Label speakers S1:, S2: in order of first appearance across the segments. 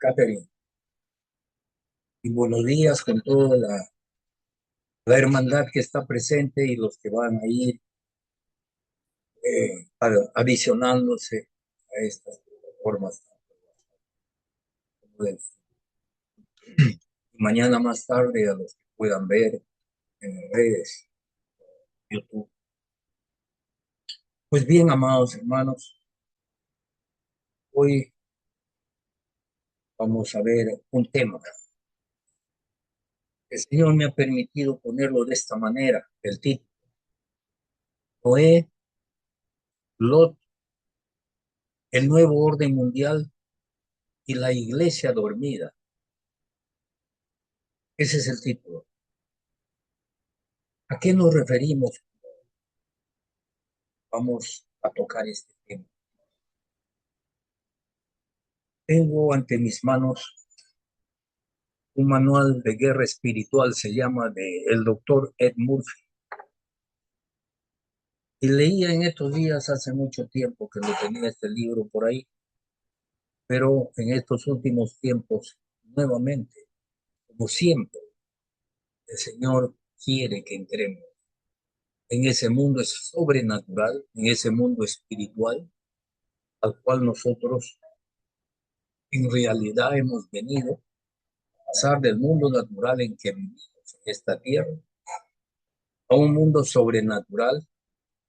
S1: Catherine, y buenos días con toda la hermandad que está presente y los que van a ir adicionándose a estas plataformas. Mañana más tarde a los que puedan ver en las redes, YouTube. Pues bien, amados hermanos, hoy vamos a ver un tema. El Señor me ha permitido ponerlo de esta manera, el título: Noé, Lot, el nuevo orden mundial y la iglesia dormida. Ese es el título. ¿A qué nos referimos? Vamos a tocar este tema. Tengo ante mis manos un manual de guerra espiritual, se llama, de el doctor Ed Murphy. Y leía en estos días, hace mucho tiempo que lo tenía este libro por ahí, pero en estos últimos tiempos, nuevamente, como siempre, el Señor quiere que entremos en ese mundo sobrenatural, en ese mundo espiritual, al cual nosotros en realidad hemos venido a pasar del mundo natural en que vivimos en esta tierra a un mundo sobrenatural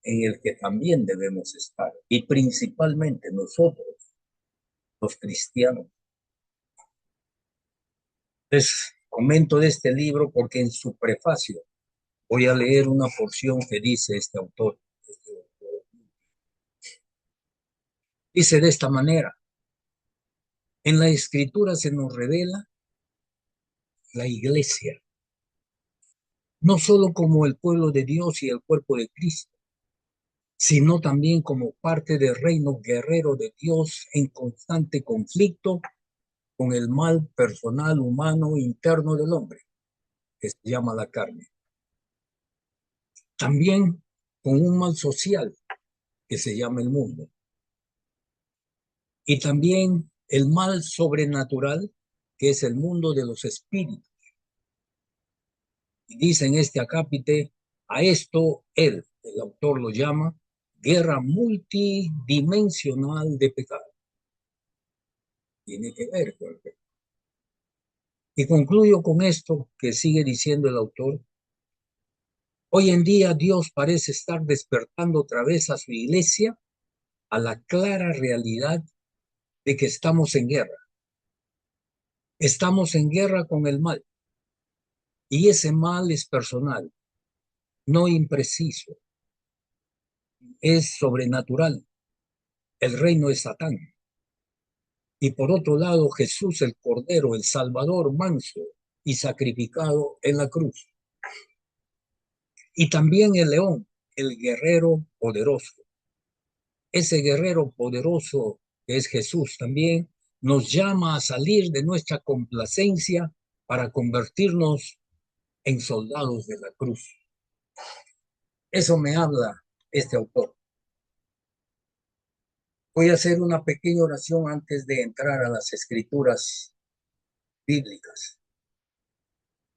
S1: en el que también debemos estar, y principalmente nosotros, los cristianos. Les comento de este libro porque en su prefacio voy a leer una porción que dice este autor. Dice de esta manera: en la escritura se nos revela la iglesia, no solo como el pueblo de Dios y el cuerpo de Cristo, sino también como parte del reino guerrero de Dios en constante conflicto con el mal personal humano interno del hombre, que se llama la carne. También con un mal social, que se llama el mundo. Y también el mal sobrenatural, que es el mundo de los espíritus. Y dice en este acápite, a esto él, el autor, lo llama guerra multidimensional de pecado. Tiene que ver con el pecado. Y concluyo con esto que sigue diciendo el autor. Hoy en día Dios parece estar despertando otra vez a su iglesia a la clara realidad de que estamos en guerra. Estamos en guerra con el mal. Y ese mal es personal, no impreciso, es sobrenatural. El reino es Satán. Y por otro lado, Jesús el Cordero, el Salvador manso y sacrificado en la cruz. Y también el león, el guerrero poderoso. Ese guerrero poderoso que es Jesús también nos llama a salir de nuestra complacencia para convertirnos en soldados de la cruz. Eso me habla este autor. Voy a hacer una pequeña oración antes de entrar a las escrituras bíblicas.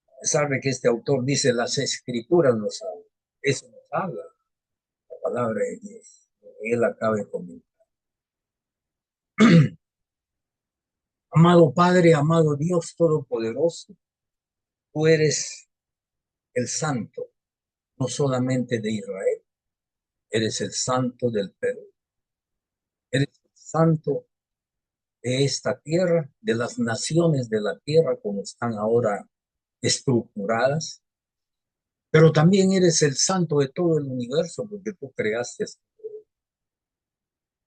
S1: A pesar de que este autor dice las escrituras nos hablan, eso nos habla la palabra de Dios, lo que él acaba de comentar. Amado Padre, amado Dios Todopoderoso, tú eres el santo, no solamente de Israel, eres el santo del Perú, eres el santo de esta tierra, de las naciones de la tierra como están ahora estructuradas, pero también eres el santo de todo el universo porque tú creaste.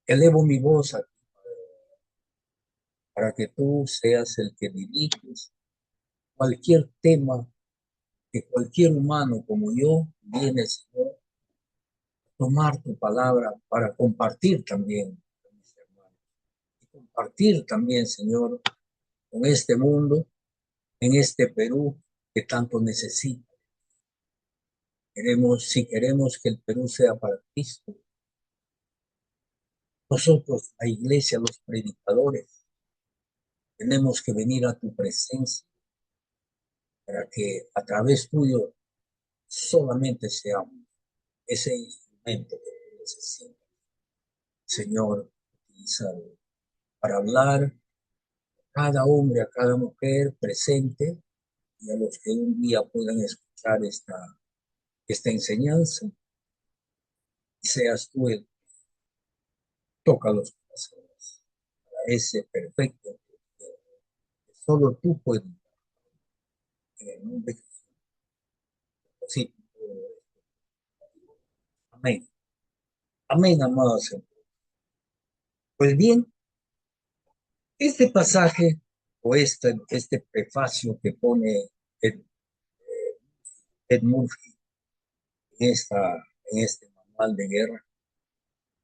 S1: Elevo mi voz a ti para que tú seas el que diriges cualquier tema que cualquier humano como yo viene, Señor, a tomar tu palabra para compartir también con mis hermanos. Y compartir también, Señor, con este mundo, en este Perú que tanto necesita. Si queremos que el Perú sea para Cristo, nosotros, la iglesia, los predicadores, Tenemos que venir a tu presencia para que a través tuyo solamente seamos ese instrumento que tú necesitas, Señor, utilizarlo para hablar a cada hombre, a cada mujer presente y a los que un día puedan escuchar esta enseñanza. Y seas tú el que toca los corazones para ese perfecto que solo tú puedes dar en el nombre de Jesús. Amén. Amén, amados hermanos. Pues bien, este pasaje o este prefacio que pone Ed, Ed Murphy en este manual de guerra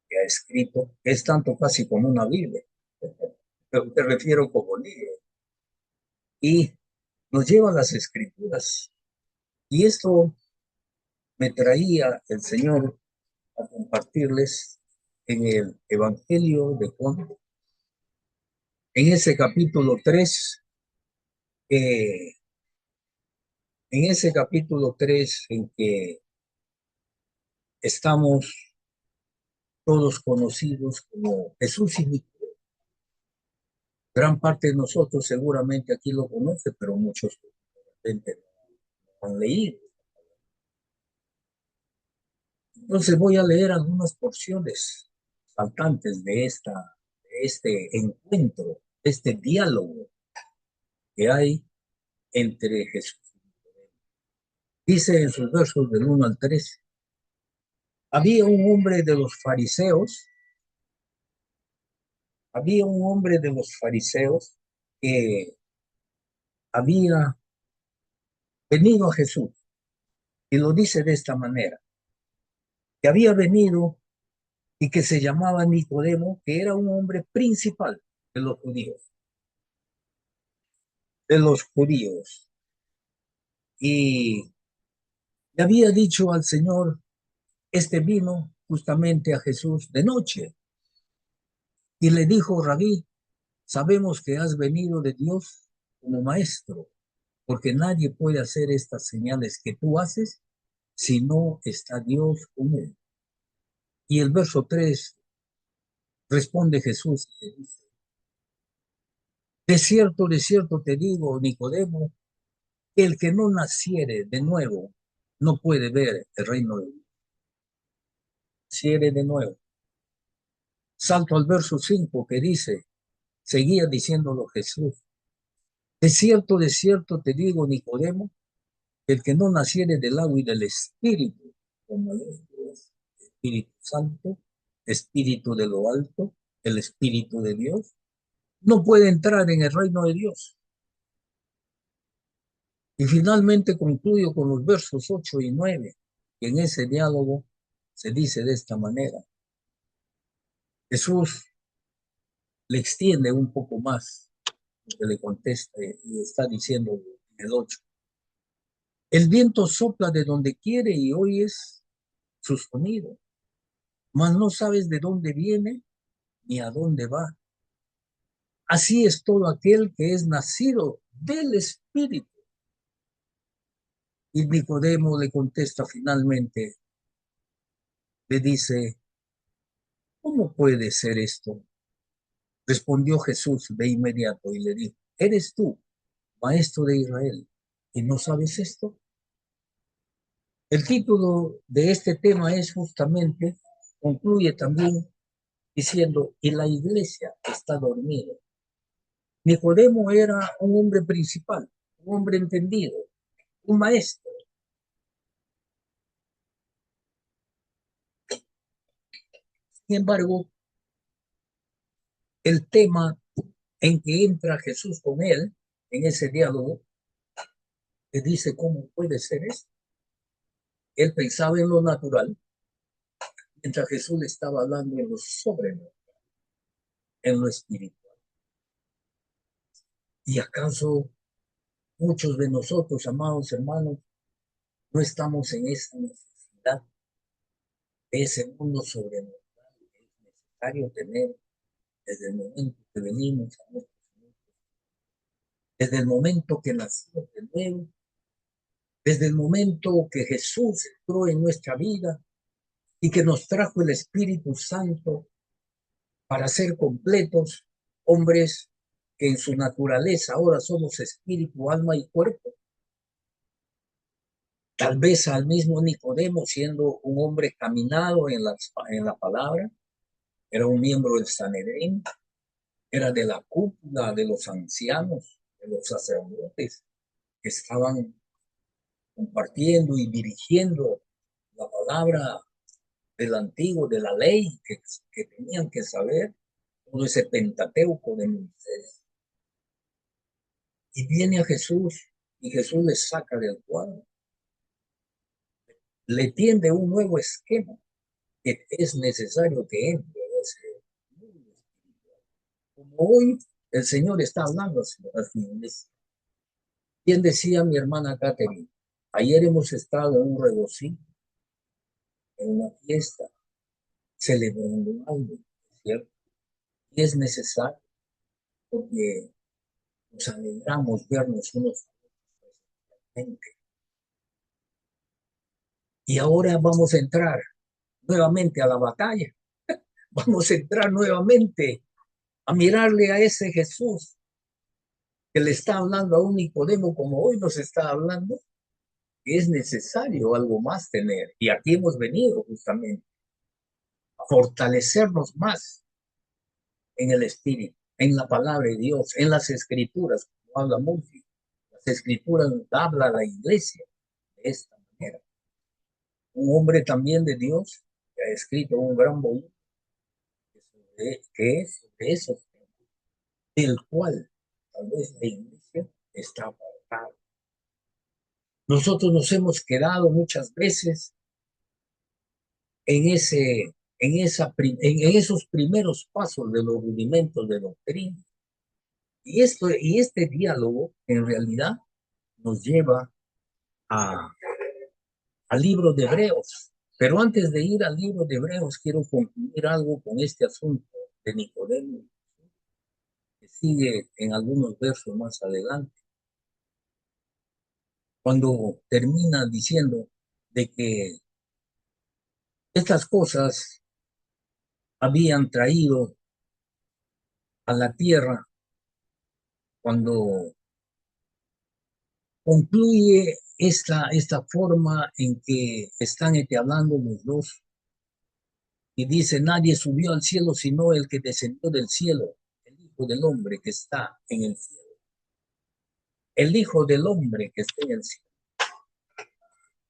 S1: que ha escrito, es tanto casi como una Biblia, pero te refiero como libro, y nos lleva a las escrituras. Y esto me traía el Señor a compartirles en el Evangelio de Juan, en ese capítulo 3, en ese capítulo 3 en que estamos todos conocidos como Jesús y Nicodemo. Gran parte de nosotros seguramente aquí lo conoce, pero muchos de repente no han leído. Entonces voy a leer algunas porciones saltantes de este encuentro, de este diálogo que hay entre Jesús y Nicodemo. Dice en sus versos del 1 al 13, había un hombre de los fariseos, había un hombre de los fariseos que había venido a Jesús, y lo dice de esta manera, que había venido y que se llamaba Nicodemo, que era un hombre principal de los judíos, de los judíos, y le había dicho al Señor, este vino justamente a Jesús de noche, y le dijo, Rabí, sabemos que has venido de Dios como maestro, porque nadie puede hacer estas señales que tú haces si no está Dios con él. Y el verso 3 responde Jesús y le dice, de cierto te digo, Nicodemo, que el que no naciere de nuevo no puede ver el reino de Dios. Naciere de nuevo. Salto al verso 5 que dice, seguía diciéndolo Jesús, de cierto te digo, Nicodemo, que el que no naciere del agua y del Espíritu, como el Espíritu Santo, Espíritu de lo alto, el Espíritu de Dios, no puede entrar en el reino de Dios. Y finalmente concluyo con los versos 8 y 9, que en ese diálogo se dice de esta manera. Jesús le extiende un poco más lo que le contesta y está diciendo en el 8. El viento sopla de donde quiere y oyes su sonido, mas no sabes de dónde viene ni a dónde va. Así es todo aquel que es nacido del Espíritu. Y Nicodemo le contesta finalmente, le dice, ¿cómo puede ser esto? Respondió Jesús de inmediato y le dijo, ¿eres tú, maestro de Israel, y no sabes esto? El título de este tema es justamente, concluye también diciendo, y la iglesia está dormida. Nicodemo era un hombre principal, un hombre entendido, un maestro. Sin embargo, el tema en que entra Jesús con él, en ese diálogo, le dice, ¿cómo puede ser esto? Él pensaba en lo natural, mientras Jesús le estaba hablando en lo sobrenatural, en lo espiritual. ¿Y acaso muchos de nosotros, amados hermanos, no estamos en esa necesidad de ese mundo sobrenatural que es necesario tener desde el momento que venimos a nuestros mundos? desde el momento que nacimos de nuevo, desde el momento que Jesús entró en nuestra vida y que nos trajo el Espíritu Santo para ser completos, hombres que en su naturaleza ahora somos espíritu, alma y cuerpo. Tal vez al mismo Nicodemo, siendo un hombre caminado en la palabra, era un miembro del Sanedrín, era de la cúpula de los ancianos, de los sacerdotes, que estaban compartiendo y dirigiendo la palabra del antiguo, de la ley, que tenían que saber todo ese Pentateuco de Moisés. Y viene a Jesús y Jesús le saca del cuadro, le tiende un nuevo esquema que es necesario que entre a ese mundo espiritual. Como hoy el Señor está hablando a su iglesia. Bien decía mi hermana Catherine, ayer hemos estado en un regocijo, en una fiesta, celebrando algo, ¿cierto? Y es necesario porque nos alegramos vernos unos a otros. Y ahora vamos a entrar nuevamente a la batalla. Vamos a entrar nuevamente a mirarle a ese Jesús que le está hablando a un Nicodemo como hoy nos está hablando, que es necesario algo más tener. Y aquí hemos venido justamente a fortalecernos más en el Espíritu, en la palabra de Dios, en las Escrituras, como habla Murphy. Las Escrituras habla a la iglesia de esta manera. Un hombre también de Dios que ha escrito un gran volumen que es de esos temas, del cual tal vez la iglesia está apartada. Nosotros nos hemos quedado muchas veces en, en esos primeros pasos de los rudimentos de doctrina. Y este diálogo en realidad nos lleva a, al libro de Hebreos. Pero antes de ir al libro de Hebreos, quiero concluir algo con este asunto de Nicodemo, que sigue en algunos versos más adelante, cuando termina diciendo de que estas cosas habían traído a la tierra cuando concluye esta forma en que están hablando los dos y dice, nadie subió al cielo sino el que descendió del cielo, el Hijo del Hombre que está en el cielo. El Hijo del Hombre que está en el cielo.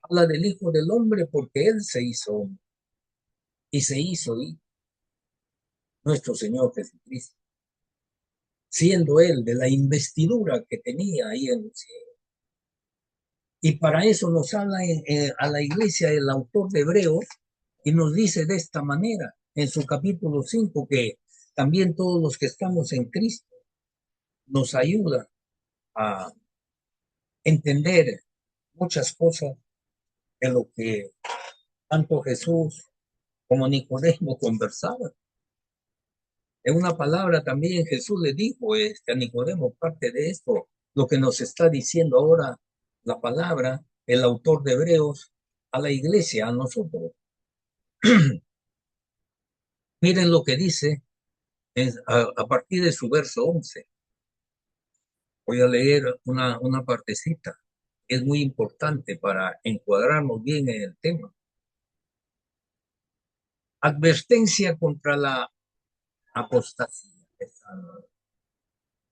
S1: Habla del Hijo del Hombre porque Él se hizo hombre y se hizo Hijo, nuestro Señor Jesucristo, siendo Él de la investidura que tenía ahí en el cielo. Y para eso nos habla a la iglesia el autor de Hebreos y nos dice de esta manera en su capítulo 5 que también todos los que estamos en Cristo nos ayuda a entender muchas cosas de lo que tanto Jesús como Nicodemo conversaban. En una palabra también Jesús le dijo a Nicodemo parte de esto, lo que nos está diciendo ahora la palabra, el autor de Hebreos, a la iglesia, a nosotros. Miren lo que dice a partir de su verso 11. Voy a leer una partecita. Es muy importante para encuadrarnos bien en el tema. Advertencia contra la apostasía.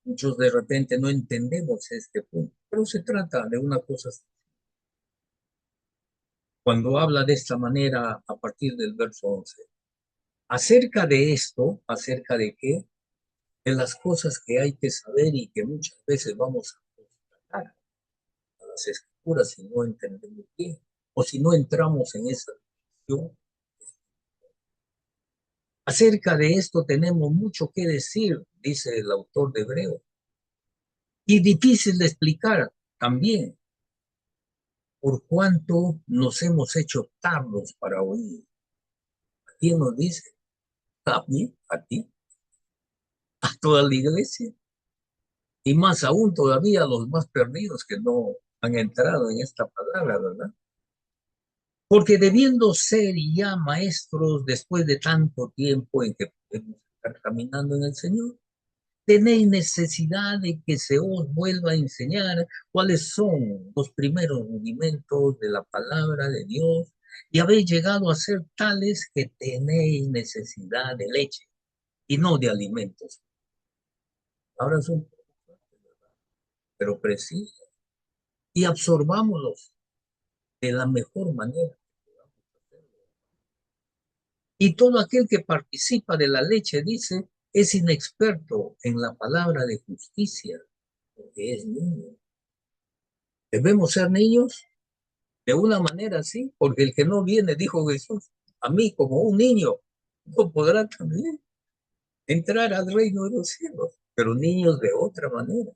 S1: Muchos de repente no entendemos este punto, pero se trata de una cosa. Cuando habla de esta manera a partir del verso 11. Acerca de esto, acerca de qué, de las cosas que hay que saber y que muchas veces vamos a constatar a las escrituras si no entendemos bien o si no entramos en esa dirección. Acerca de esto tenemos mucho que decir, dice el autor de Hebreo, y difícil de explicar también, por cuanto nos hemos hecho tardos para oír. ¿A quién nos dice? A mí, a ti, a toda la iglesia. Y más aún todavía los más perdidos que no han entrado en esta palabra, ¿verdad? Porque debiendo ser ya maestros después de tanto tiempo en que podemos estar caminando en el Señor, tenéis necesidad de que se os vuelva a enseñar cuáles son los primeros rudimentos de la palabra de Dios y habéis llegado a ser tales que tenéis necesidad de leche y no de alimentos. Ahora son, pero precisos y absorbámoslos de la mejor manera. Y todo aquel que participa de la leche, dice, es inexperto en la palabra de justicia, porque es niño. Debemos ser niños de una manera así, porque el que no viene, dijo Jesús, a mí como un niño, no podrá también entrar al reino de los cielos, pero niños de otra manera.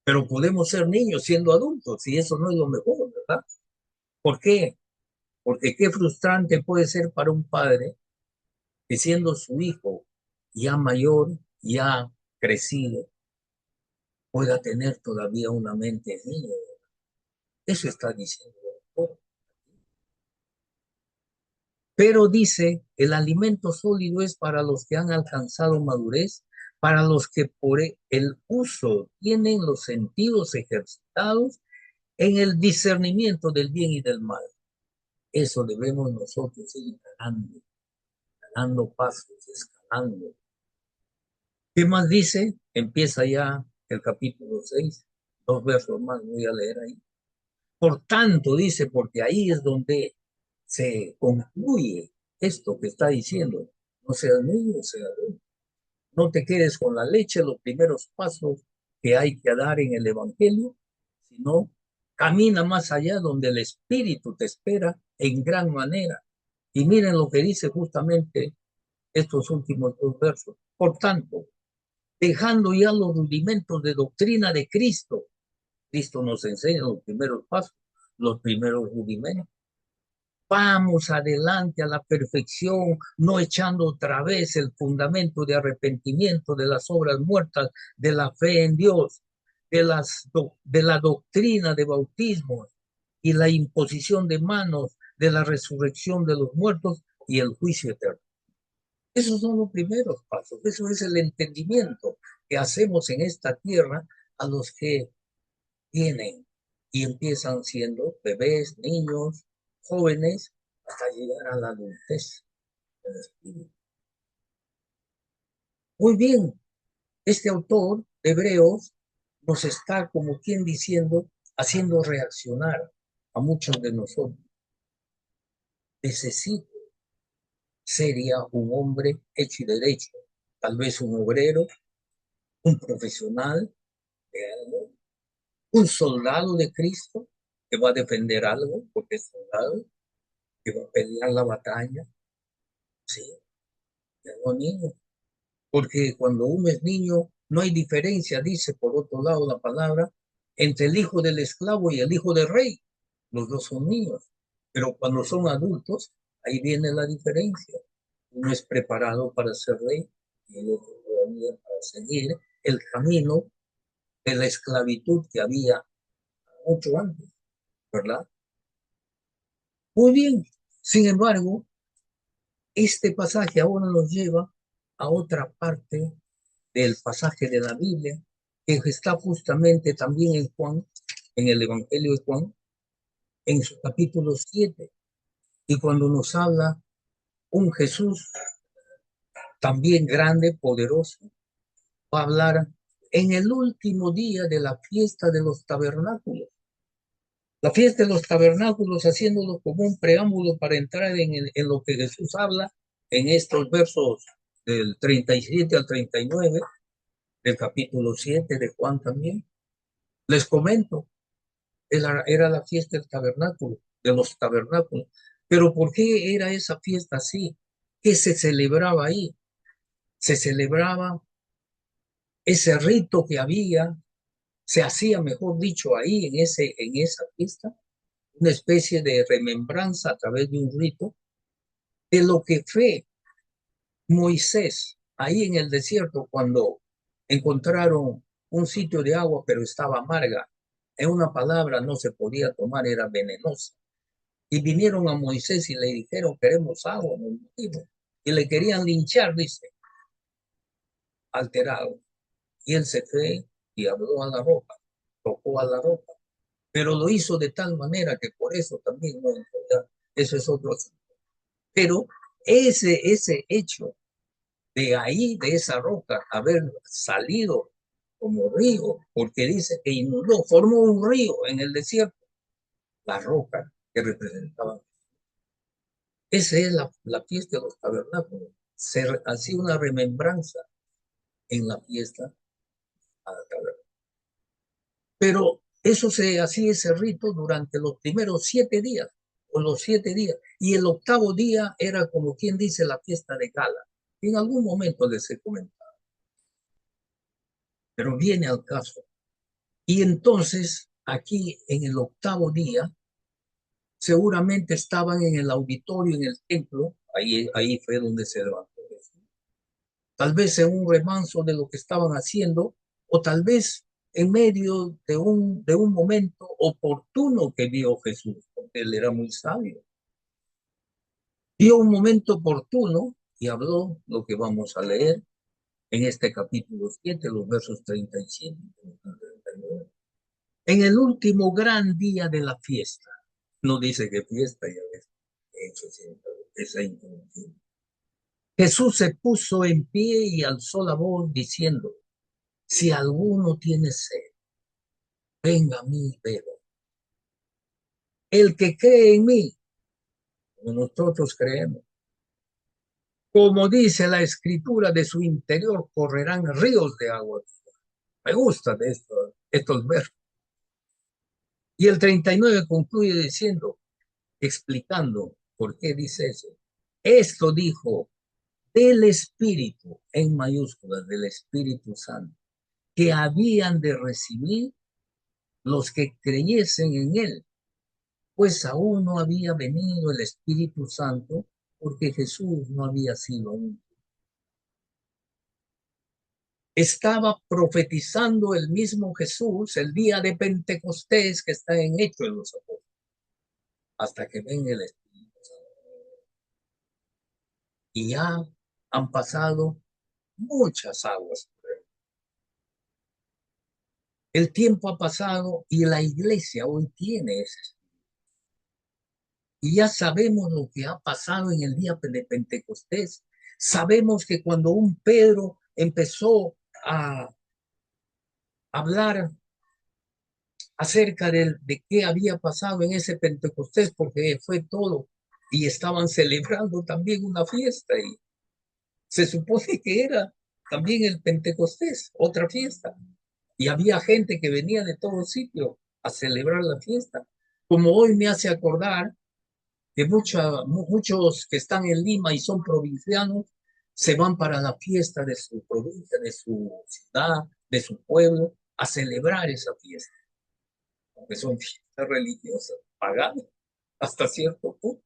S1: Pero podemos ser niños siendo adultos, y eso no es lo mejor, ¿verdad? ¿Por qué? Porque qué frustrante puede ser para un padre que siendo su hijo ya mayor, ya crecido, pueda tener todavía una mente de niño. Eso está diciendo el autor. Pero dice, el alimento sólido es para los que han alcanzado madurez, para los que por el uso tienen los sentidos ejercitados en el discernimiento del bien y del mal. Eso debemos nosotros ir ganando, dando pasos, escalando. ¿Qué más dice? Empieza ya el capítulo 6, 2 versos más, voy a leer ahí. Por tanto, dice, porque ahí es donde se concluye esto que está diciendo. No seas niño, sea adulto. No te quedes con la leche, los primeros pasos que hay que dar en el Evangelio, sino camina más allá donde el Espíritu te espera en gran manera. Y miren lo que dice justamente estos últimos 2 versos. Por tanto, dejando ya los rudimentos de doctrina de Cristo, Cristo nos enseña los primeros pasos, los primeros rudimentos. Vamos adelante a la perfección, no echando otra vez el fundamento de arrepentimiento de las obras muertas, de la fe en Dios, de la doctrina de bautismo y la imposición de manos, de la resurrección de los muertos y el juicio eterno. Esos son los primeros pasos, eso es el entendimiento que hacemos en esta tierra a los que vienen y empiezan siendo bebés, niños, jóvenes, hasta llegar a la adultez del espíritu. Muy bien, este autor de Hebreos nos está, como quien diciendo, haciendo reaccionar a muchos de nosotros. Necesito ser ya un hombre hecho y derecho, tal vez un obrero, un profesional de algo, un soldado de Cristo que va a defender algo, porque es soldado, que va a pelear la batalla, sí, ya no niño. Porque cuando uno es niño, no hay diferencia, dice por otro lado la palabra, entre el hijo del esclavo y el hijo del rey. Los dos son niños. Pero cuando son adultos, ahí viene la diferencia. Uno es preparado para ser rey y el otro todavía para seguir el camino de la esclavitud que había mucho antes, ¿verdad? Muy bien. Sin embargo, este pasaje ahora nos lleva a otra parte del pasaje de la Biblia que está justamente también en Juan, en el Evangelio de Juan, en su capítulo 7. Y cuando nos habla un Jesús también grande, poderoso, va a hablar en el último día de la fiesta de los tabernáculos. La fiesta de los tabernáculos, haciéndolo como un preámbulo para entrar en lo que Jesús habla en estos versos del 37 al 39 del capítulo 7 de Juan también. Les comento, era la fiesta del tabernáculo, de los tabernáculos. Pero ¿por qué era esa fiesta así? ¿Qué se celebraba ahí? Se celebraba ese rito que había, se hacía, mejor dicho, ahí en esa fiesta, una especie de remembranza a través de un rito de lo que fue Moisés ahí en el desierto cuando encontraron un sitio de agua, pero estaba amarga. En una palabra, no se podía tomar, era venenosa. Y vinieron a Moisés y le dijeron, queremos agua, nos morimos. Y le querían linchar, dice, alterado. Y él se fue y habló a la roca, tocó a la roca. Pero lo hizo de tal manera que por eso también, no, eso es otro asunto. Pero ese hecho de ahí, de esa roca, haber salido como río, porque dice que inundó, formó un río en el desierto, la roca que representaba. Esa es la fiesta de los tabernáculos. Se hacía una remembranza en la fiesta a la tabernáculo. Pero eso se hacía ese rito durante los primeros 7 días, o los 7 días. Y el octavo día era como quien dice la fiesta de gala. En algún momento les he comentado, pero viene al caso. Y entonces, aquí en el octavo día, seguramente estaban en el auditorio, en el templo, ahí fue donde se levantó Jesús. Tal vez en un remanso de lo que estaban haciendo, o tal vez en medio de un momento oportuno que vio Jesús, porque él era muy sabio. Vio un momento oportuno y habló lo que vamos a leer en este capítulo 7, los versos 37 y 39. En el último gran día de la fiesta, no dice qué fiesta, ya ves, esa introducción. Jesús se puso en pie y alzó la voz diciendo, si alguno tiene sed, venga a mí y beba. El que cree en mí, como nosotros creemos, como dice la escritura, de su interior correrán ríos de agua. Me gusta de estos versos. Y el 39 concluye diciendo, explicando por qué dice eso. Esto dijo del Espíritu, en mayúsculas, del Espíritu Santo, que habían de recibir los que creyesen en él, pues aún no había venido el Espíritu Santo, porque Jesús no había sido aún. Estaba profetizando el mismo Jesús el día de Pentecostés que está en Hechos de los Apóstoles, hasta que venga el Espíritu Santo. Y ya han pasado muchas aguas. El tiempo ha pasado y la iglesia hoy tiene ese espíritu. Y ya sabemos lo que ha pasado en el día de Pentecostés. Sabemos que cuando un Pedro empezó a hablar acerca de qué había pasado en ese Pentecostés, porque fue todo, y estaban celebrando también una fiesta, y se supone que era también el Pentecostés, otra fiesta, y había gente que venía de todo sitio a celebrar la fiesta. Como hoy me hace acordar que muchos que están en Lima y son provincianos se van para la fiesta de su provincia, de su ciudad, de su pueblo, a celebrar esa fiesta, aunque son fiestas religiosas, paganas, hasta cierto punto.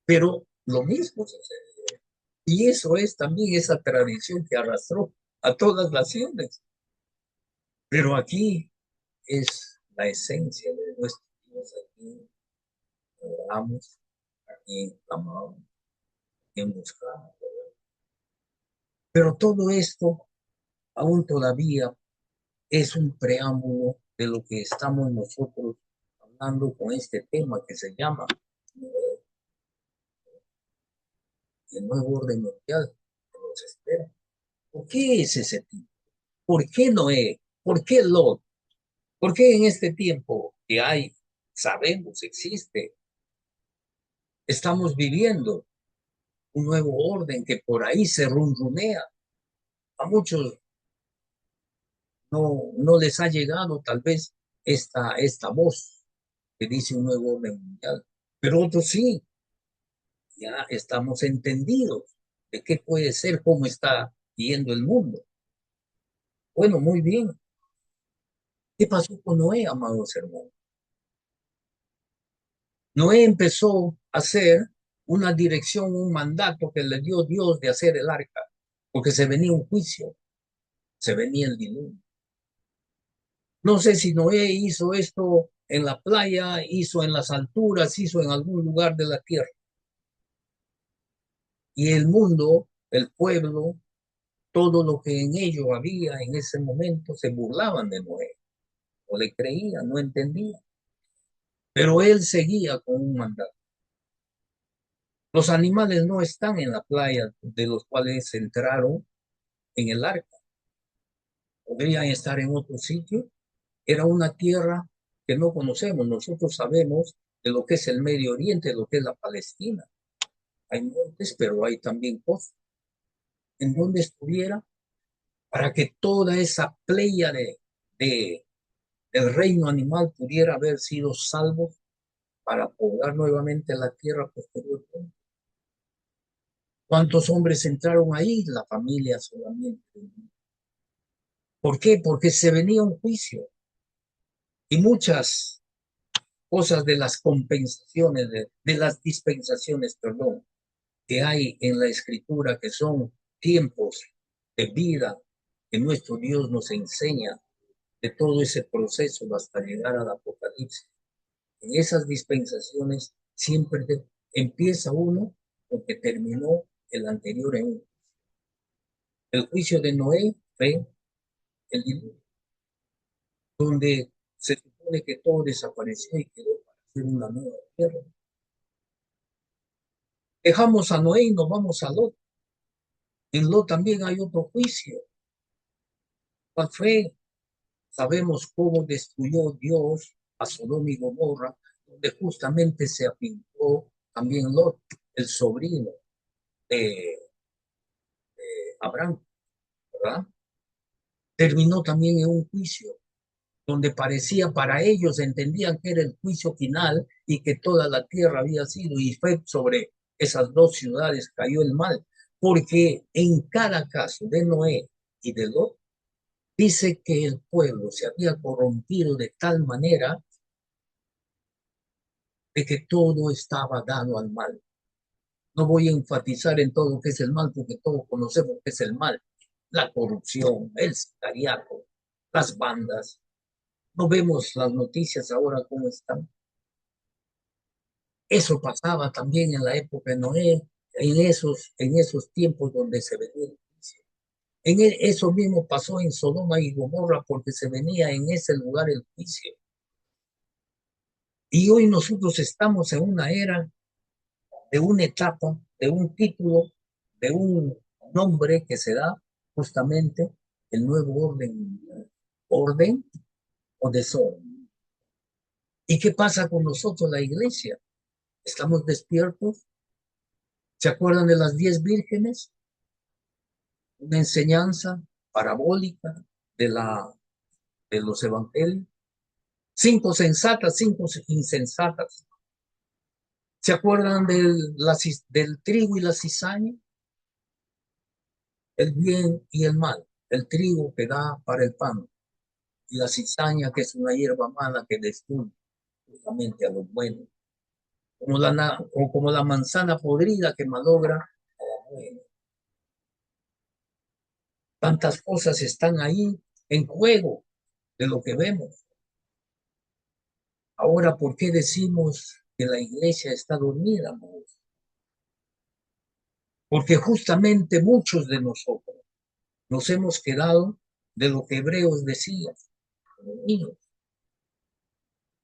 S1: Pero lo mismo sucede. Y eso es también esa tradición que arrastró a todas las naciones. Pero aquí es la esencia de nuestro Dios. Aquí oramos, aquí clamamos, aquí buscamos. Pero todo esto aún todavía es un preámbulo de lo que estamos nosotros hablando con este tema que se llama el nuevo orden mundial que nos espera. ¿Por qué es ese tipo? ¿Por qué Noé? ¿Por qué Lot? ¿Por qué en este tiempo que hay, sabemos, existe, estamos viviendo un nuevo orden que por ahí se runrunea? A muchos no les ha llegado tal vez esta voz que dice un nuevo orden mundial, pero otros sí, ya estamos entendidos de qué puede ser, cómo está yendo el mundo. Bueno, muy bien. ¿Qué pasó con Noé, amados hermanos? Noé empezó a hacer una dirección, un mandato que le dio Dios de hacer el arca, porque se venía un juicio, se venía el diluvio. No sé si Noé hizo esto en la playa, hizo en las alturas, hizo en algún lugar de la tierra. Y el mundo, el pueblo, todo lo que en ello había en ese momento, se burlaban de Noé, o le creían, no entendían. Pero él seguía con un mandato. Los animales no están en la playa de los cuales entraron en el arca. Podrían estar en otro sitio. Era una tierra que no conocemos. Nosotros sabemos de lo que es el Medio Oriente, de lo que es la Palestina. Hay montes, pero hay también costas. En donde estuviera para que toda esa playa de, del reino animal pudiera haber sido salvo para poblar nuevamente la tierra posteriormente. ¿Cuántos hombres entraron ahí? La familia solamente. ¿Por qué? Porque se venía un juicio y muchas cosas de las compensaciones, de las dispensaciones, perdón, que hay en la escritura, que son tiempos de vida que nuestro Dios nos enseña de todo ese proceso hasta llegar al Apocalipsis. En esas dispensaciones siempre empieza uno porque terminó el anterior en uno. El juicio de Noé fue el diluvio, donde se supone que todo desapareció y quedó para hacer una nueva tierra. Dejamos a Noé y nos vamos a Lot. En Lot también hay otro juicio. ¿Cuál fue? Sabemos cómo destruyó Dios a Sodoma y Gomorra, donde justamente se afincó también Lot, el sobrino de Abraham, ¿verdad? Terminó también en un juicio donde parecía para ellos, entendían que era el juicio final y que toda la tierra había sido, y fue sobre esas dos ciudades cayó el mal, porque en cada caso de Noé y de Lot, dice que el pueblo se había corrompido de tal manera de que todo estaba dado al mal. No voy a enfatizar en todo lo que es el mal, porque todos conocemos que es el mal. La corrupción, el sicariato, las bandas. No vemos las noticias ahora cómo están. Eso pasaba también en la época de Noé, en esos tiempos donde se venía el juicio. Eso mismo pasó en Sodoma y Gomorra porque se venía en ese lugar el juicio. Y hoy nosotros estamos en una era, de una etapa, de un título, de un nombre que se da justamente el nuevo orden mundial. Orden o desorden. ¿Y qué pasa con nosotros, la iglesia? ¿Estamos despiertos? ¿Se acuerdan de las 10 vírgenes? Una enseñanza parabólica de, de los evangelios. 5 sensatas, 5 insensatas. ¿Se acuerdan del trigo y la cizaña? El bien y el mal. El trigo que da para el pan y la cizaña que es una hierba mala que destruye justamente a los buenos. Como la manzana podrida que malogra a la buena. Tantas cosas están ahí en juego de lo que vemos. Ahora, ¿por qué decimos que la iglesia está dormida, amigos? Porque justamente muchos de nosotros nos hemos quedado de lo que Hebreos decía, niños,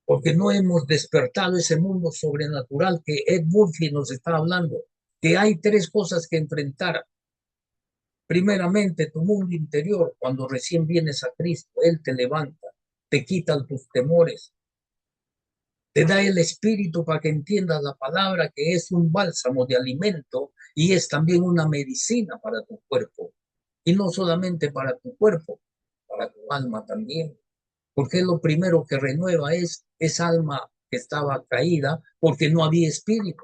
S1: porque no hemos despertado ese mundo sobrenatural que Ed Murphy nos está hablando, que hay 3 cosas que enfrentar. Primeramente, tu mundo interior, cuando recién vienes a Cristo, Él te levanta, te quita tus temores, te da el espíritu para que entiendas la palabra, que es un bálsamo de alimento y es también una medicina para tu cuerpo. Y no solamente para tu cuerpo, para tu alma también. Porque lo primero que renueva es esa alma que estaba caída porque no había espíritu.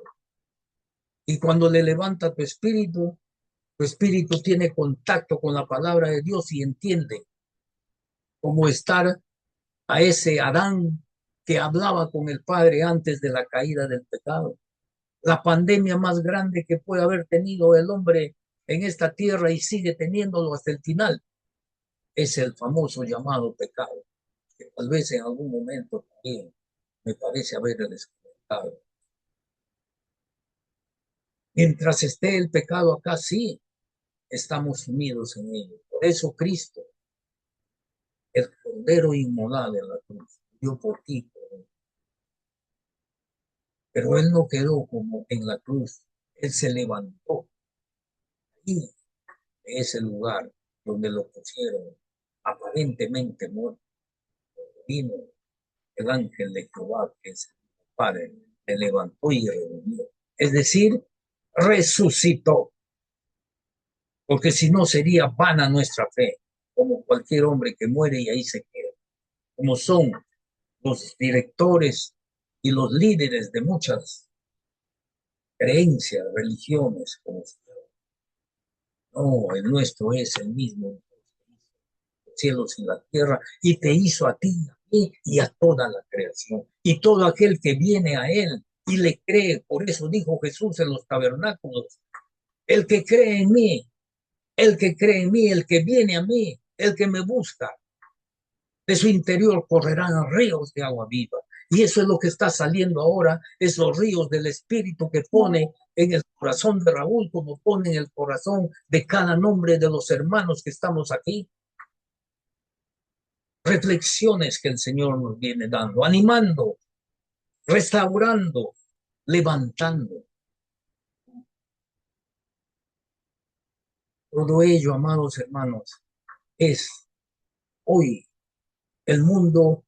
S1: Y cuando le levanta tu espíritu tiene contacto con la palabra de Dios y entiende cómo estar a ese Adán que hablaba con el Padre antes de la caída del pecado. La pandemia más grande que puede haber tenido el hombre en esta tierra y sigue teniéndolo hasta el final es el famoso llamado pecado. que tal vez en algún momento también me parece haberles comentado. Mientras esté el pecado acá, sí, estamos sumidos en ello. Por eso Cristo, el Cordero inmolado en la cruz, dio por ti. Pero Él no quedó como en la cruz. Él se levantó y de ese lugar donde lo pusieron aparentemente muerto. Vino el ángel de Jehová, que es el Padre, se levantó y revivió. Es decir, resucitó, porque si no sería vana nuestra fe, como cualquier hombre que muere y ahí se queda, como son los directores y los líderes de muchas creencias, religiones, como no, el nuestro es el mismo, los cielos y la tierra, y te hizo a ti, a mí y a toda la creación, y todo aquel que viene a él y le cree. Por eso dijo Jesús en los tabernáculos, el que cree en mí, el que cree en mí, el que viene a mí, el que me busca, de su interior correrán ríos de agua viva. Y eso es lo que está saliendo ahora, esos ríos del Espíritu que pone en el corazón de Raúl, como pone en el corazón de cada nombre de los hermanos que estamos aquí. Reflexiones que el Señor nos viene dando, animando, restaurando, levantando. Todo ello, amados hermanos, es hoy el mundo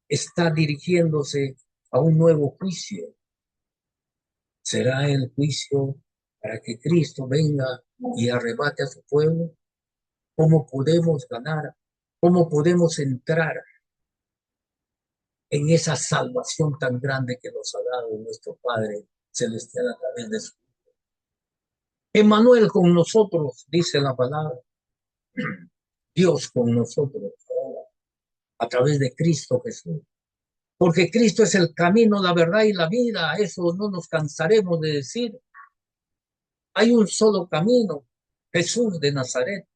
S1: está dirigiéndose a un nuevo juicio. ¿Será el juicio para que Cristo venga y arrebate a su pueblo? ¿Cómo podemos ganar? ¿Cómo podemos entrar en esa salvación tan grande que nos ha dado nuestro Padre Celestial a través de su Emmanuel con nosotros, dice la palabra. Dios con nosotros ahora, a través de Cristo Jesús. Porque Cristo es el camino, la verdad y la vida. Eso no nos cansaremos de decir. Hay un solo camino, Jesús de Nazaret.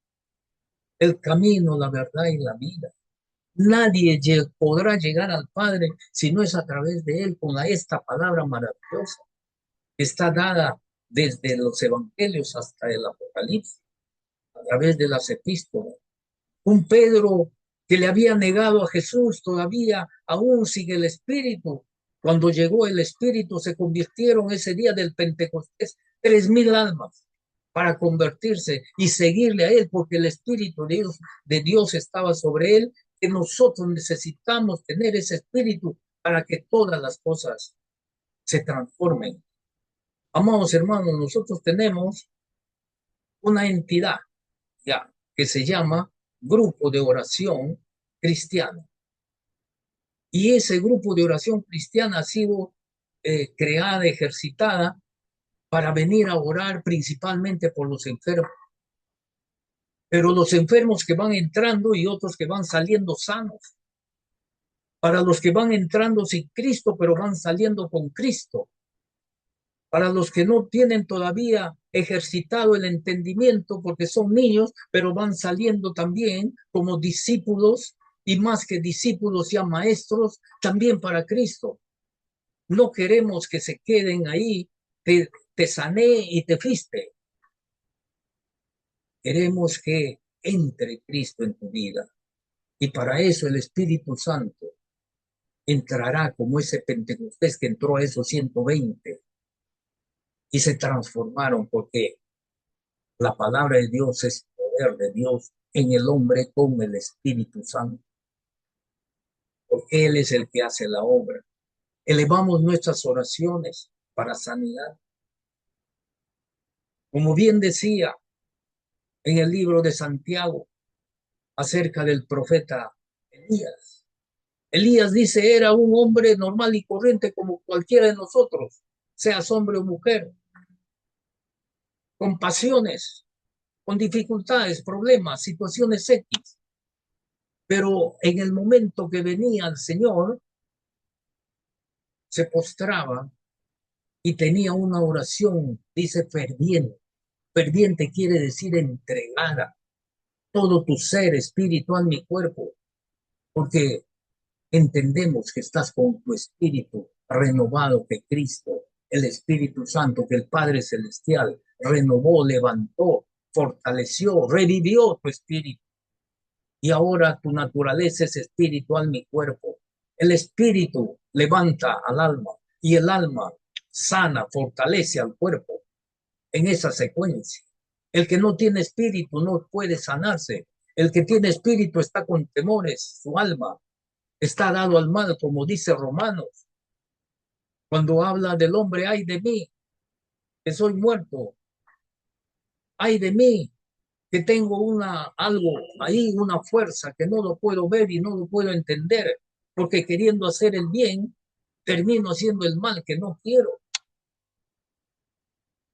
S1: El camino, la verdad y la vida. Nadie podrá llegar al Padre si no es a través de Él, con esta palabra maravillosa que está dada desde los evangelios hasta el Apocalipsis, a través de las epístolas. Un Pedro que le había negado a Jesús todavía aún sigue el Espíritu. Cuando llegó el Espíritu se convirtieron ese día del Pentecostés 3,000 almas para convertirse y seguirle a él porque el Espíritu de Dios estaba sobre él, que nosotros necesitamos tener ese Espíritu para que todas las cosas se transformen. Amados hermanos, nosotros tenemos una entidad ya que se llama Grupo de Oración Cristiano. Y ese grupo de oración cristiana ha sido creada, ejercitada para venir a orar principalmente por los enfermos. Pero los enfermos que van entrando y otros que van saliendo sanos. Para los que van entrando sin Cristo, pero van saliendo con Cristo. Para los que no tienen todavía ejercitado el entendimiento porque son niños, pero van saliendo también como discípulos y más que discípulos ya maestros también para Cristo. No queremos que se queden ahí, te sané y te fuiste. Queremos que entre Cristo en tu vida. Y para eso el Espíritu Santo entrará como ese Pentecostés que entró a esos 120 y se transformaron porque la palabra de Dios es poder de Dios en el hombre con el Espíritu Santo. Porque Él es el que hace la obra. Elevamos nuestras oraciones para sanidad. Como bien decía en el libro de Santiago acerca del profeta Elías. Elías dice, era un hombre normal y corriente como cualquiera de nosotros, seas hombre o mujer, con pasiones, con dificultades, problemas, situaciones X. Pero en el momento que venía el Señor, se postraba y tenía una oración, dice ferviente. Ferviente quiere decir entregada, todo tu ser, espíritu, alma y cuerpo, porque entendemos que estás con tu espíritu renovado que Cristo, el Espíritu Santo, que el Padre Celestial renovó, levantó, fortaleció, revivió tu espíritu. Y ahora tu naturaleza es espiritual, mi cuerpo. El espíritu levanta al alma y el alma sana, fortalece al cuerpo en esa secuencia. El que no tiene espíritu no puede sanarse. El que tiene espíritu está con temores, su alma está dado al mal, como dice Romanos. Cuando habla del hombre, ay de mí, que soy muerto, ay de mí, que tengo algo ahí, una fuerza que no lo puedo ver y no lo puedo entender, porque queriendo hacer el bien, termino haciendo el mal que no quiero.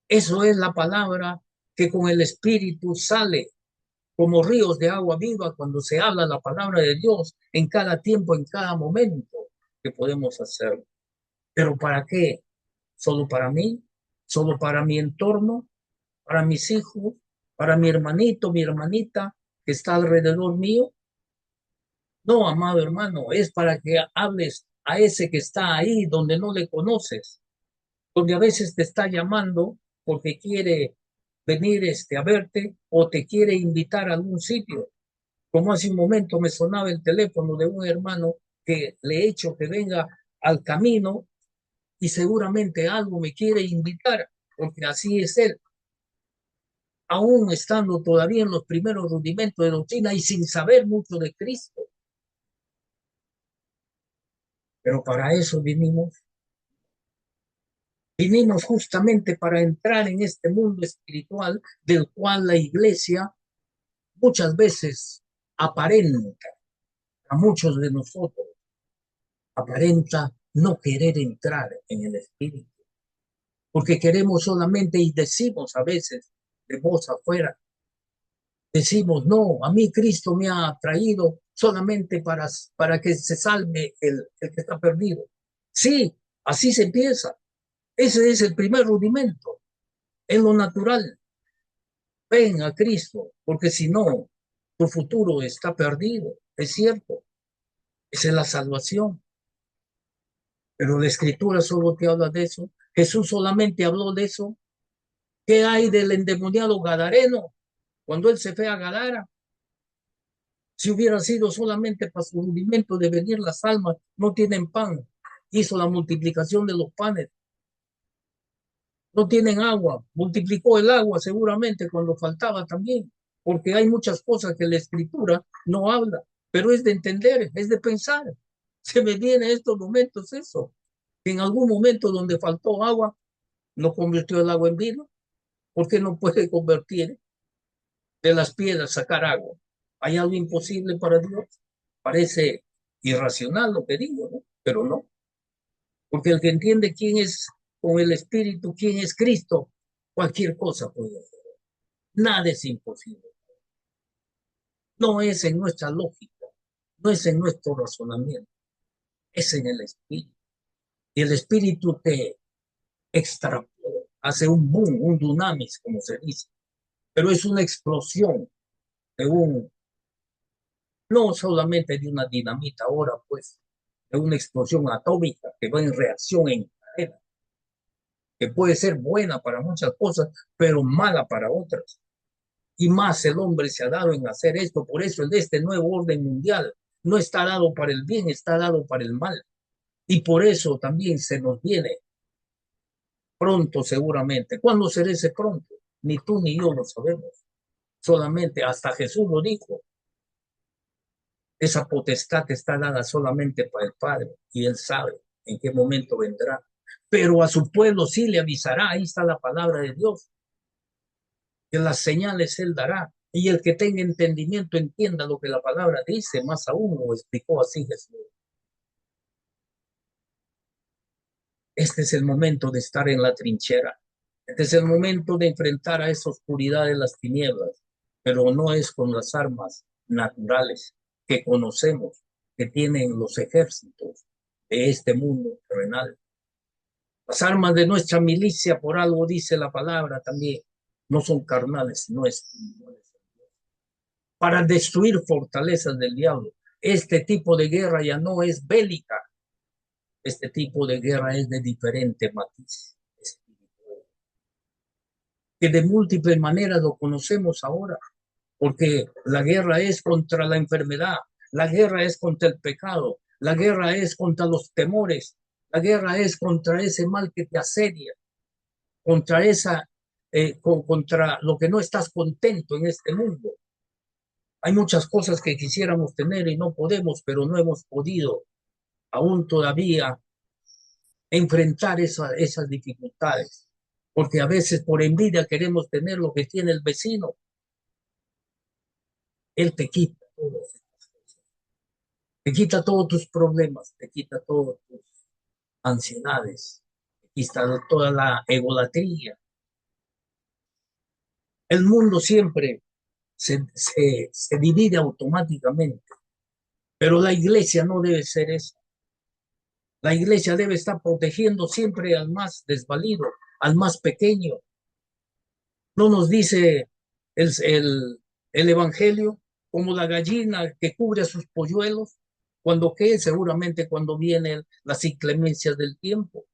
S1: Eso es la palabra que con el Espíritu sale como ríos de agua viva cuando se habla la palabra de Dios en cada tiempo, en cada momento que podemos hacer. ¿Pero para qué? ¿Solo para mí? ¿Solo para mi entorno? ¿Para mis hijos? ¿Para mi hermanito, mi hermanita que está alrededor mío? No, amado hermano, es para que hables a ese que está ahí donde no le conoces, donde a veces te está llamando porque quiere venir a verte o te quiere invitar a algún sitio. Como hace un momento me sonaba el teléfono de un hermano que le he hecho que venga al camino y seguramente algo me quiere invitar, porque así es él, aún estando todavía en los primeros rudimentos de doctrina y sin saber mucho de Cristo. Pero para eso vinimos justamente para entrar en este mundo espiritual del cual la iglesia muchas veces aparenta, a muchos de nosotros, aparenta no querer entrar en el espíritu, porque queremos solamente y decimos a veces de voz afuera, decimos, no, a mí Cristo me ha traído solamente para que se salve el que está perdido. Sí, así se empieza. Ese es el primer rudimento, en lo natural. Ven a Cristo, porque si no, tu futuro está perdido. Es cierto, esa es la salvación. Pero la Escritura solo te habla de eso. Jesús solamente habló de eso. ¿Qué hay del endemoniado Gadareno cuando él se fue a Gadara? Si hubiera sido solamente para su hundimiento de venir las almas, no tienen pan. Hizo la multiplicación de los panes. No tienen agua. Multiplicó el agua seguramente cuando faltaba también. Porque hay muchas cosas que la escritura no habla. Pero es de entender, es de pensar. Se me viene en estos momentos eso. Que en algún momento donde faltó agua, no convirtió el agua en vino. ¿Por qué no puede convertir de las piedras sacar agua? ¿Hay algo imposible para Dios? Parece irracional lo que digo, ¿no? Pero no, porque el que entiende quién es con el Espíritu, quién es Cristo, cualquier cosa puede hacer. Nada es imposible. No es en nuestra lógica, no es en nuestro razonamiento, es en el Espíritu. Y el Espíritu te extrapola, hace un boom, un dunamis, como se dice, pero es una explosión de no solamente de una dinamita ahora, pues, de una explosión atómica que va en reacción en cadena, que puede ser buena para muchas cosas, pero mala para otras. Y más el hombre se ha dado en hacer esto, por eso el de este nuevo orden mundial no está dado para el bien, está dado para el mal. Y por eso también se nos viene pronto seguramente. ¿Cuándo será ese pronto? Ni tú ni yo lo sabemos. Solamente hasta Jesús lo dijo. Esa potestad está dada solamente para el Padre y Él sabe en qué momento vendrá. Pero a su pueblo sí le avisará, ahí está la palabra de Dios, que las señales Él dará. Y el que tenga entendimiento entienda lo que la palabra dice, más aún lo explicó así Jesús. Este es el momento de estar en la trinchera. Este es el momento de enfrentar a esa oscuridad de las tinieblas, pero no es con las armas naturales que conocemos, que tienen los ejércitos de este mundo terrenal. Las armas de nuestra milicia, por algo dice la palabra también, no son carnales, no espirituales. Para destruir fortalezas del diablo. Este tipo de guerra ya no es bélica, este tipo de guerra es de diferente matiz, que de múltiples maneras lo conocemos ahora, porque la guerra es contra la enfermedad, la guerra es contra el pecado, la guerra es contra los temores, la guerra es contra ese mal que te asedia, contra contra lo que no estás contento en este mundo. Hay muchas cosas que quisiéramos tener y no podemos, pero no hemos podido aún todavía enfrentar esas dificultades, porque a veces por envidia queremos tener lo que tiene el vecino. Él te quita todo, te quita todos tus problemas, te quita todas tus ansiedades, te quita toda la egolatría. El mundo siempre se divide automáticamente, pero la iglesia no debe ser eso. La iglesia debe estar protegiendo siempre al más desvalido, al más pequeño. No nos dice el, el, el Evangelio como la gallina que cubre a sus polluelos, cuando qué, seguramente cuando vienen las inclemencias del tiempo,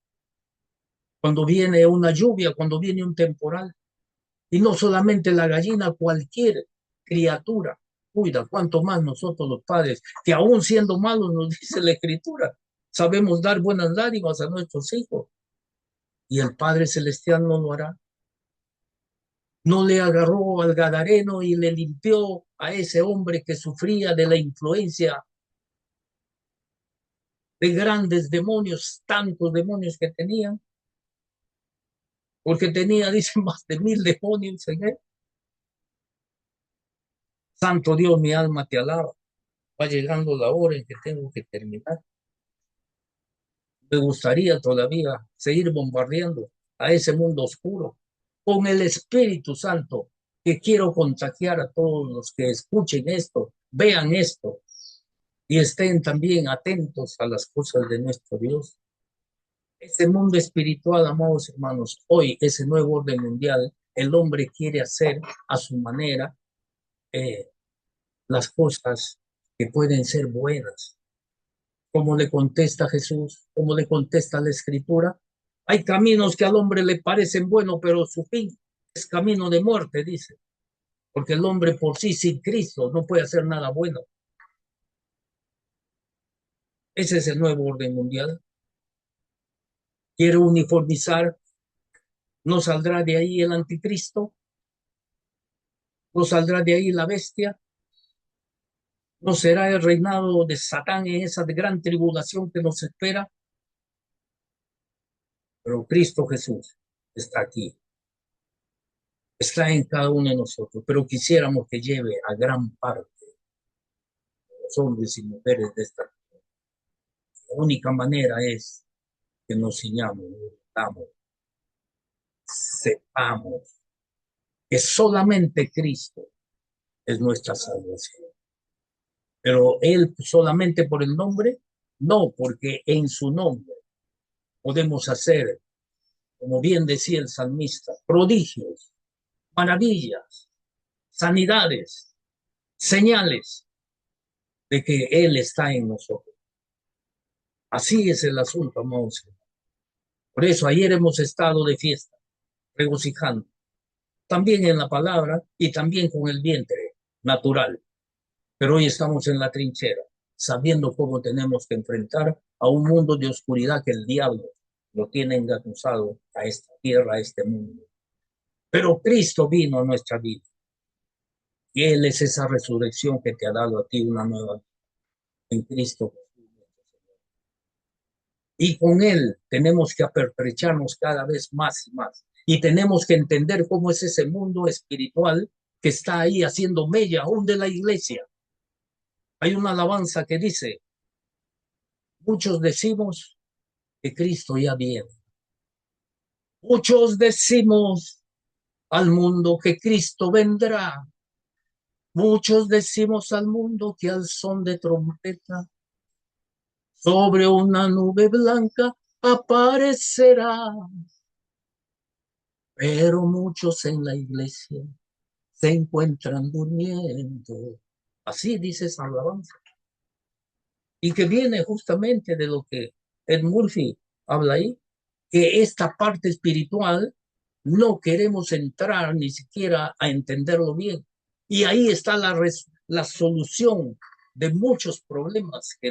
S1: cuando viene una lluvia, cuando viene un temporal. Y no solamente la gallina, cualquier criatura cuida, cuanto más nosotros los padres, que aún siendo malos nos dice la Escritura, sabemos dar buenas dádivas a nuestros hijos y el Padre Celestial no lo hará. No le agarró al gadareno y le limpió a ese hombre que sufría de la influencia de grandes demonios, tantos demonios que tenían, porque tenía, dice, más de 1000 demonios en él. Santo Dios, mi alma te alaba. Va llegando la hora en que tengo que terminar. Me gustaría todavía seguir bombardeando a ese mundo oscuro con el Espíritu Santo, que quiero contagiar a todos los que escuchen esto, vean esto y estén también atentos a las cosas de nuestro Dios. Ese mundo espiritual, amados hermanos, hoy ese nuevo orden mundial, el hombre quiere hacer a su manera eh, las cosas que pueden ser buenas, como le contesta Jesús, como le contesta la Escritura. Hay caminos que al hombre le parecen buenos, pero su fin es camino de muerte, dice, porque el hombre por sí sin Cristo no puede hacer nada bueno. Ese es el nuevo orden mundial. Quiere uniformizar, no saldrá de ahí el anticristo, no saldrá de ahí la bestia, no será el reinado de Satán en esa gran tribulación que nos espera, pero Cristo Jesús está aquí, está en cada uno de nosotros, pero quisiéramos que lleve a gran parte de los hombres y mujeres de esta. La única manera es que nos ciñamos, sepamos que solamente Cristo es nuestra salvación. Pero Él solamente por el nombre, no, porque en su nombre podemos hacer, como bien decía el salmista, prodigios, maravillas, sanidades, señales de que Él está en nosotros. Así es el asunto, amados. Por eso ayer hemos estado de fiesta, regocijando, también en la palabra y también con el vientre natural. Pero hoy estamos en la trinchera, sabiendo cómo tenemos que enfrentar a un mundo de oscuridad que el diablo lo tiene engatusado a esta tierra, a este mundo. Pero Cristo vino a nuestra vida y Él es esa resurrección que te ha dado a ti una nueva vida en Cristo. Y con Él tenemos que apertrecharnos cada vez más y más. Y tenemos que entender cómo es ese mundo espiritual que está ahí haciendo mella aún de la iglesia. Hay una alabanza que dice, muchos decimos que Cristo ya viene. Muchos decimos al mundo que Cristo vendrá. Muchos decimos al mundo que al son de trompeta sobre una nube blanca aparecerá. Pero muchos en la iglesia se encuentran durmiendo. Así dice esa alabanza. y que viene justamente de lo que Ed Murphy habla ahí, que esta parte espiritual no queremos entrar ni siquiera a entenderlo bien. Y ahí está la solución de muchos problemas que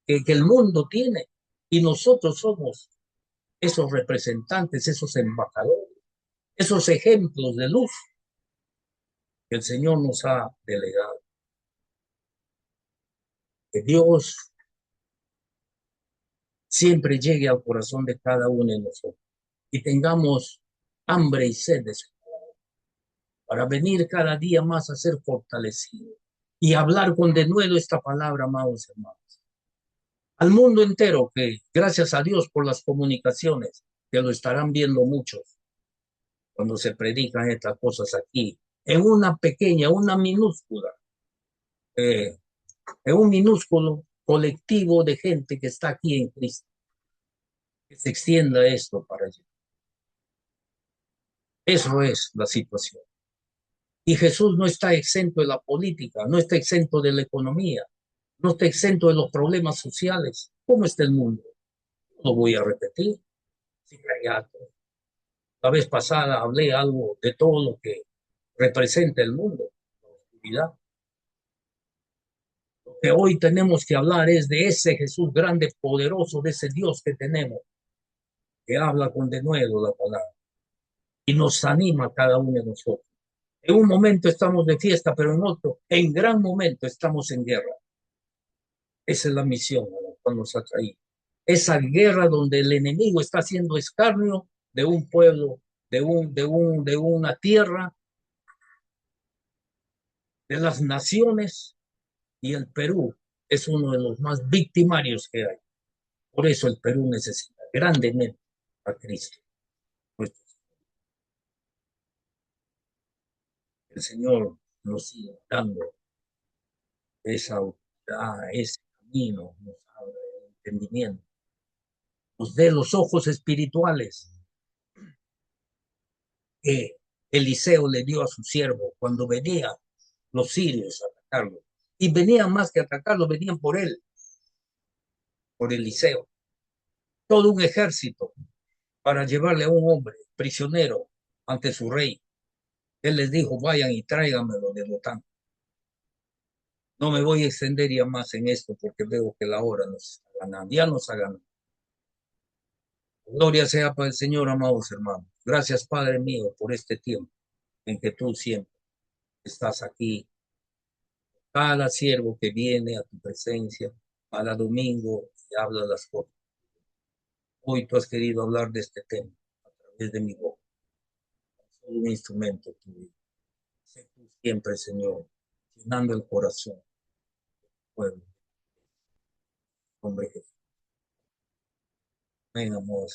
S1: el mundo tiene. Y nosotros somos esos representantes, esos embajadores, esos ejemplos de luz que el Señor nos ha delegado. Que Dios siempre llegue al corazón de cada uno de nosotros y tengamos hambre y sed de su palabra, para venir cada día más a ser fortalecidos y hablar con denuedo esta palabra, amados hermanos. Al mundo entero, que gracias a Dios por las comunicaciones, que lo estarán viendo muchos cuando se predican estas cosas aquí, en una pequeña, una minúscula, eh, en un minúsculo colectivo de gente que está aquí en Cristo, que se extienda esto para allá. Eso es la situación. Y Jesús no está exento de la política, no está exento de la economía, no está exento de los problemas sociales. ¿Cómo está el mundo? Lo voy a repetir. La vez pasada hablé algo de todo lo que representa el mundo, la oscuridad. Lo que hoy tenemos que hablar es de ese Jesús grande, poderoso, de ese Dios que tenemos, que habla con denuedo la palabra y nos anima a cada uno de nosotros. En un momento estamos de fiesta, pero en otro, en gran momento, estamos en guerra. Esa es la misión a la cual nos ha traído. Esa guerra donde el enemigo está haciendo escarnio de un pueblo, de una tierra, de las naciones, y el Perú es uno de los más victimarios que hay. Por eso el Perú necesita grandemente a Cristo. Pues el Señor nos sigue dando esa autoridad, ese camino, nos abre el entendimiento, nos dé los ojos espirituales que Eliseo le dio a su siervo cuando venían los sirios a atacarlo. Y venían más que a atacarlo, venían por él, por Eliseo. Todo un ejército para llevarle a un hombre prisionero ante su rey. Él les dijo, vayan y tráiganmelo de Dotán. No me voy a extender ya más en esto porque veo que la hora nos está ganando. Ya nos ha ganado. Gloria sea para el Señor, amados hermanos. Gracias, Padre mío, por este tiempo en que tú siempre estás aquí. Cada siervo que viene a tu presencia, cada domingo y habla las cosas. Hoy tú has querido hablar de este tema a través de mi boca. Soy un instrumento tuyo. Sé tú siempre, Señor, llenando el corazón del pueblo. Hombre, Jesús. Ven, amor.